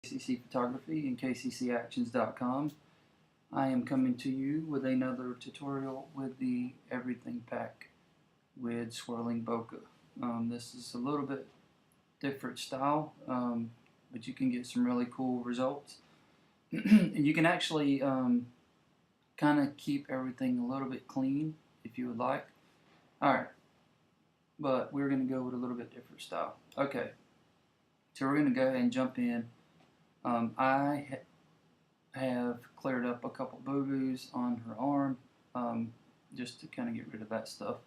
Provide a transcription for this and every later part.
KCC Photography and KCCactions.com. I am coming to you with another tutorial with the Everything Pack with swirling bokeh. This is a little bit different style, but you can get some really cool results. And you can actually kind of keep everything a little bit clean if you would like. Alright, but we're going to go with a little bit different style. Okay, so we're going to go ahead and jump in. I have cleared up a couple boo-boos on her arm just to kind of get rid of that stuff.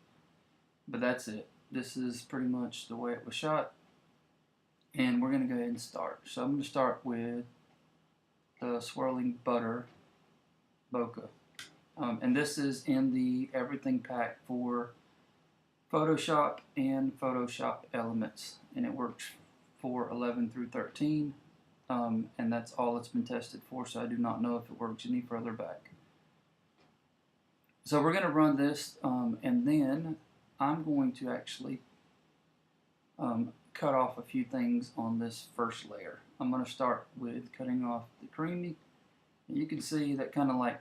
But that's it. This is pretty much the way it was shot. And we're going to go ahead and start. So I'm going to start with the swirling butter bokeh. And this is in the Everything Pack for Photoshop and Photoshop Elements. And it works for 11 through 13. And that's all it's been tested for, so I do not know if it works any further back. So we're going to run this, and then I'm going to actually cut off a few things on this first layer. I'm going to start with cutting off the creamy. And you can see that kind of like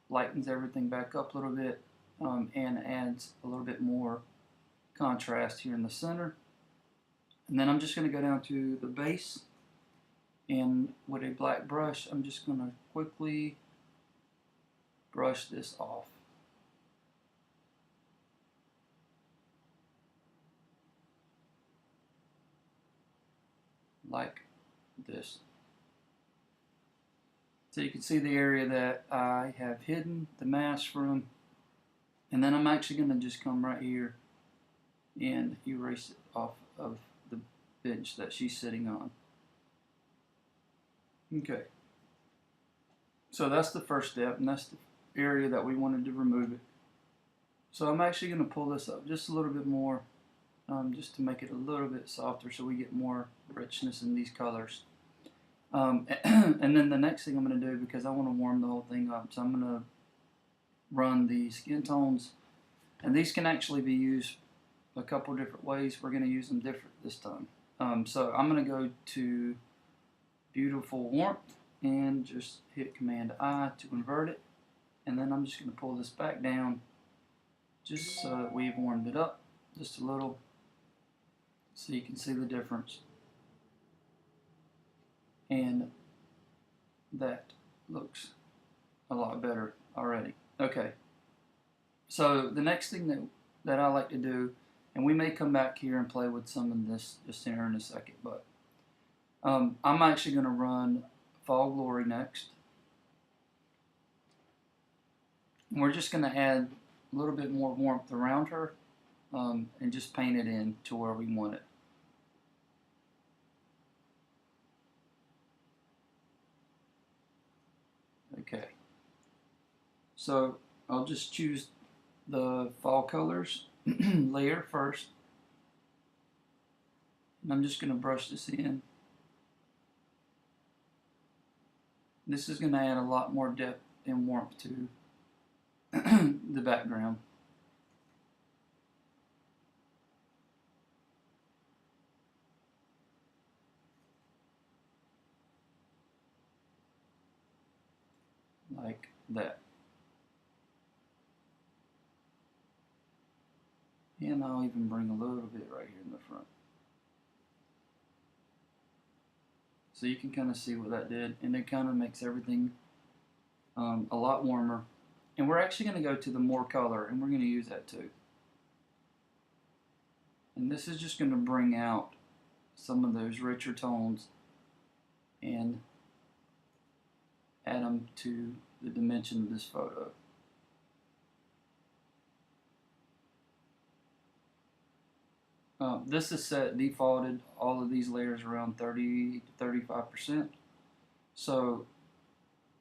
lightens everything back up a little bit and adds a little bit more contrast here in the center. And then I'm just going to go down to the base. And with a black brush, I'm just going to quickly brush this off. Like this. So you can see the area that I have hidden the mask from. And then I'm actually going to just come right here and erase it off of the bench that she's sitting on. Okay, so that's the first step, and that's the area that we wanted to remove it. So I'm actually going to pull this up just a little bit more, just to make it a little bit softer so we get more richness in these colors. And then the next thing I'm going to do, because I want to warm the whole thing up, so I'm going to run the skin tones, and these can actually be used a couple different ways. We're going to use them different this time. So I'm going to go to Beautiful Warmth and just hit Command I to invert it, and then I'm just going to pull this back down just so that we've warmed it up just a little so you can see the difference. And that looks a lot better already. Okay, so the next thing that I like to do, and we may come back here and play with some of this just here in a second, but I'm actually going to run Fall Glory next. And we're just going to add a little bit more warmth around her and just paint it in to where we want it. Okay. So I'll just choose the Fall Colors layer first. And I'm just going to brush this in. This is going to add a lot more depth and warmth to the background. Like that. And I'll even bring a little bit right here in the front. So you can kind of see what that did, and it kind of makes everything a lot warmer. And we're actually going to go to the more color, and we're going to use that too. And this is just going to bring out some of those richer tones and add them to the dimension of this photo. This is set defaulted, all of these layers around 30 to 35%. So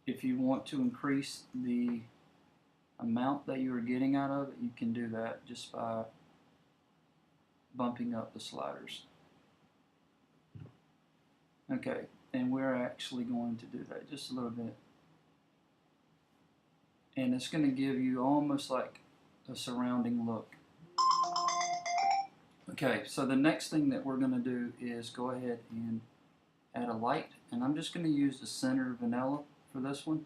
if you want to increase the amount that you are getting out of it, you can do that just by bumping up the sliders. Okay, and we're actually going to do that just a little bit. And it's going to give you almost like a surrounding look. Okay, so the next thing that we're going to do is go ahead and add a light, and I'm just going to use the center vanilla for this one,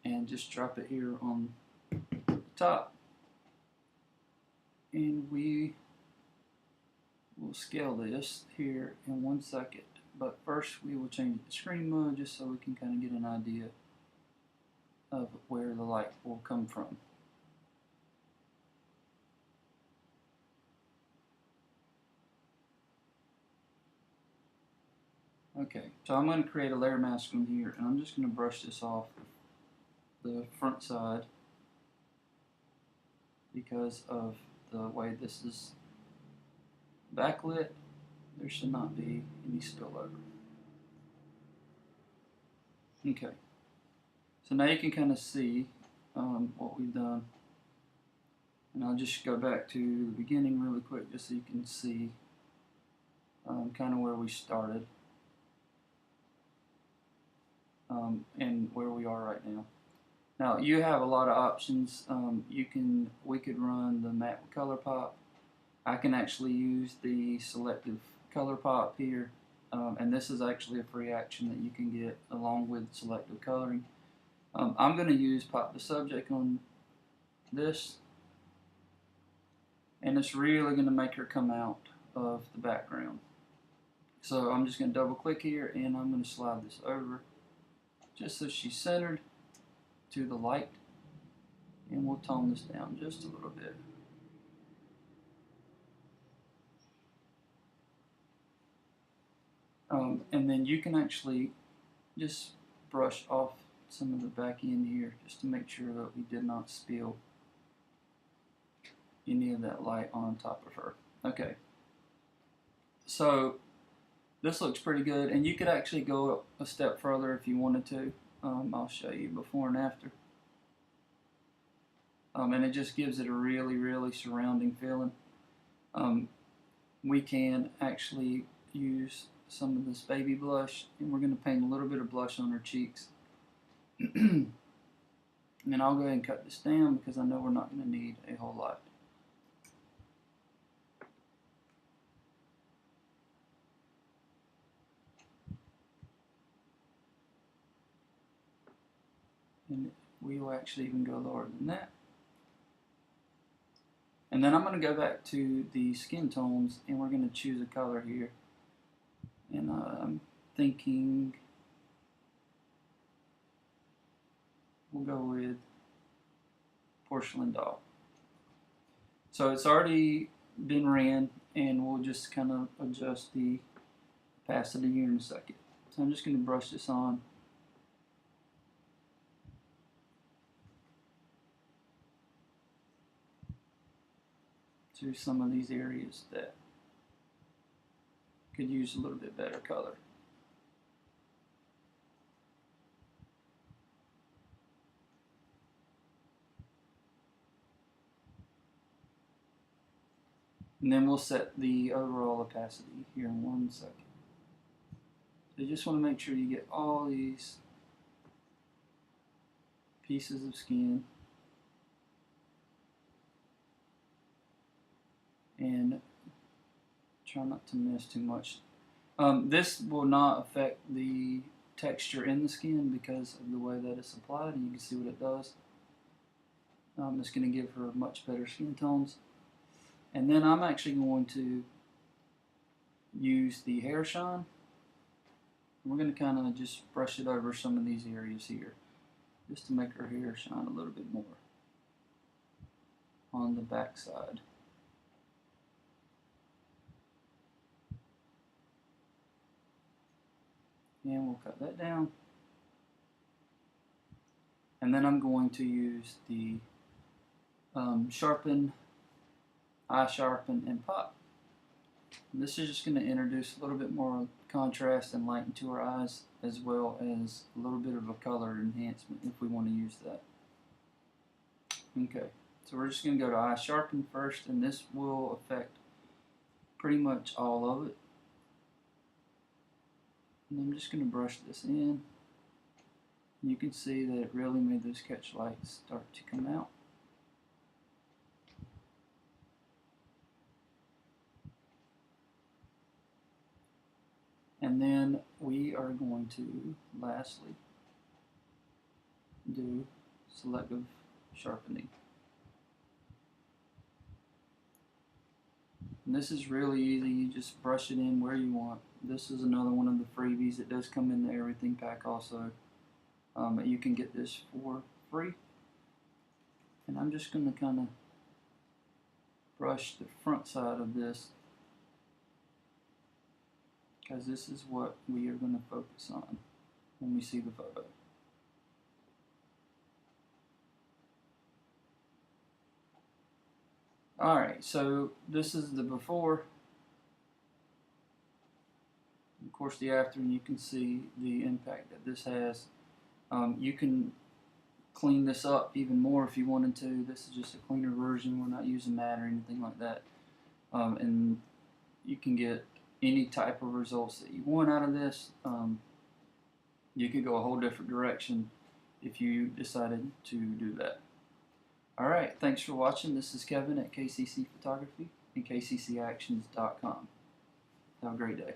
and just drop it here on the top, and we will scale this here in 1 second. But first we will change it to screen mode just so we can kind of get an idea of where the light will come from. Okay, so I'm going to create a layer mask from here, and I'm just going to brush this off the front side because of the way this is backlit. There should not be any spillover. Okay, so now you can kind of see what we've done, and I'll just go back to the beginning really quick just so you can see kind of where we started and where we are right now. Now you have a lot of options. We could run the matte color pop. I can actually use the selective color pop here, and this is actually a free action that you can get along with selective coloring. I'm going to use pop the subject on this, and it's really going to make her come out of the background. So I'm just going to double click here, and I'm going to slide this over just so she's centered to the light, and we'll tone this down just a little bit. And then you can actually just brush off some of the back end here just to make sure that we did not spill any of that light on top of her. Okay, so this looks pretty good, and you could actually go a step further if you wanted to. I'll show you before and after. And it just gives it a really, really surrounding feeling. We can actually use some of this baby blush, and we're going to paint a little bit of blush on her cheeks. And I'll go ahead and cut this down because I know we're not going to need a whole lot. And we will actually even go lower than that. And then I'm going to go back to the skin tones, and we're going to choose a color here. And I'm thinking we'll go with Porcelain Doll. So it's already been ran, and we'll just kind of adjust the opacity here in a second. So I'm just going to brush this on. To some of these areas that could use a little bit better color. And then we'll set the overall opacity here in 1 second. So you just want to make sure you get all these pieces of skin and try not to miss too much. This will not affect the texture in the skin because of the way that it's applied, and you can see what it does. It's going to give her much better skin tones. And then I'm actually going to use the hair shine. We're going to kind of just brush it over some of these areas here just to make her hair shine a little bit more on the back side. And we'll cut that down. And then I'm going to use the sharpen, eye sharpen, and pop. And this is just going to introduce a little bit more contrast and light into her eyes, as well as a little bit of a color enhancement if we want to use that. Okay, so we're just going to go to eye sharpen first, and this will affect pretty much all of it. And I'm just going to brush this in. You can see that it really made those catch lights start to come out. And then we are going to lastly do selective sharpening. And this is really easy. You just brush it in where you want. This is another one of the freebies. It does come in the everything pack also. You can get this for free. And I'm just going to kind of brush the front side of this, because this is what we are going to focus on when we see the photo. Alright, so this is the before. Of course the after, and you can see the impact that this has. You can clean this up even more if you wanted to. This is just a cleaner version. We're not using matte or anything like that. And you can get any type of results that you want out of this. You could go a whole different direction if you decided to do that. Alright, thanks for watching. This is Kevin at KCC Photography and KCCactions.com. Have a great day.